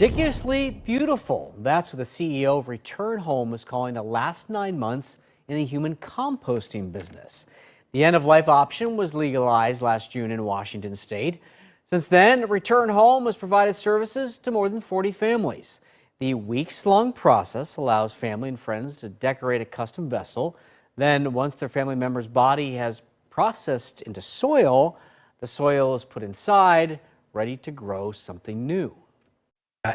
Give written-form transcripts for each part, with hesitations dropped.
Ridiculously beautiful. That's what the CEO of Return Home is calling the last 9 months in the human composting business. The end-of-life option was legalized last June in Washington state. Since then, Return Home has provided services to more than 40 families. The weeks-long process allows family and friends to decorate a custom vessel. Then, once their family member's body has processed into soil, the soil is put inside, ready to grow something new.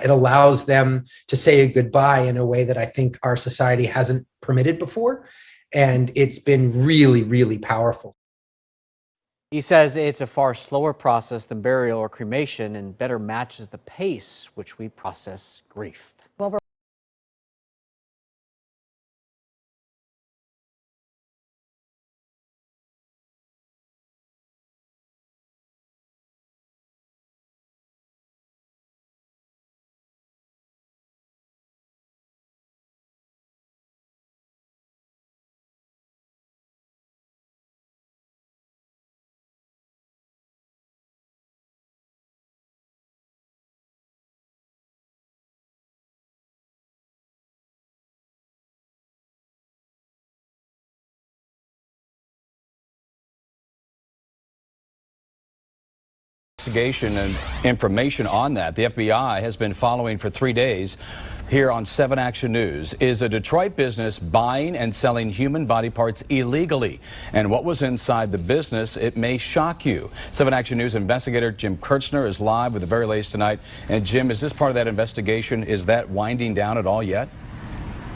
It allows them to say a goodbye in a way that I think our society hasn't permitted before. And it's been really, really powerful. He says it's a far slower process than burial or cremation and better matches the pace which we process grief. Well, Investigation and information on that. The FBI has been following for 3 days here on 7 Action News. Is a Detroit business buying and selling human body parts illegally? And what was inside the business? It may shock you. 7 Action News investigator Jim Kurtzner is live with the very latest tonight. And Jim, is this part of that investigation? Is that winding down at all yet?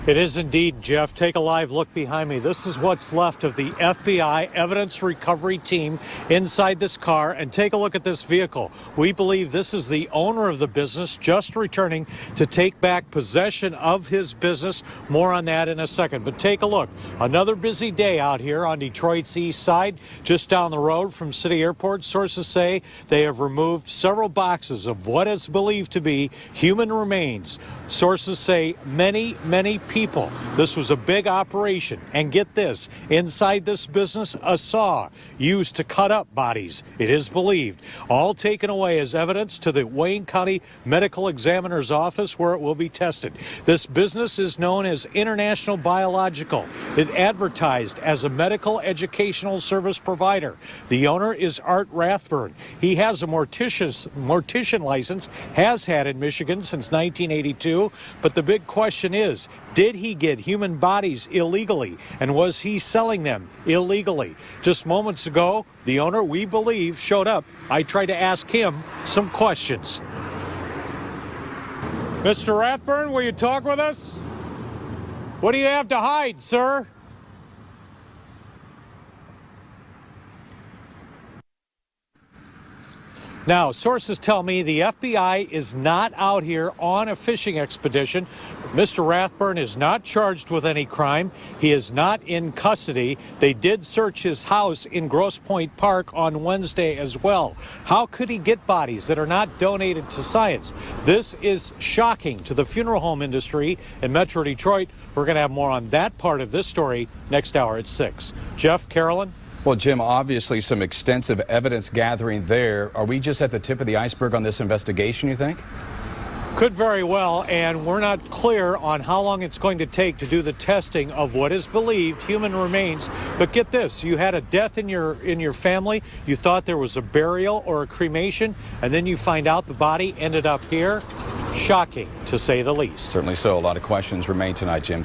It is indeed, Jeff. Take a live look behind me. This is what's left of the FBI evidence recovery team inside this car. And take a look at this vehicle. We believe this is the owner of the business just returning to take back possession of his business. More on that in a second. But take a look. Another busy day out here on Detroit's east side, just down the road from City Airport. Sources say they have removed several boxes of what is believed to be human remains. Sources say many people. This was a big operation. And get this, inside this business, a saw used to cut up bodies, it is believed. All taken away as evidence to the Wayne County Medical Examiner's Office where it will be tested. This business is known as International Biological. It advertised as a medical educational service provider. The owner is Art Rathburn. He has a mortician license, has had in Michigan since 1982. But the big question is, did he get human bodies illegally? And was he selling them illegally? Just moments ago, the owner, we believe, showed up. I tried to ask him some questions. Mr. Rathburn, will you talk with us? What do you have to hide, sir? Now, sources tell me the FBI is not out here on a fishing expedition. Mr. Rathburn is not charged with any crime. He is not in custody. They did search his house in Grosse Pointe Park on Wednesday as well. How could he get bodies that are not donated to science? This is shocking to the funeral home industry in Metro Detroit. We're going to have more on that part of this story next hour at 6. Jeff, Carolyn? Well, Jim, obviously some extensive evidence gathering there. Are we just at the tip of the iceberg on this investigation, you think? Could very well, and we're not clear on how long it's going to take to do the testing of what is believed human remains. But get this, you had a death in your family, you thought there was a burial or a cremation, and then you find out the body ended up here. Shocking, to say the least. Certainly so. A lot of questions remain tonight, Jim.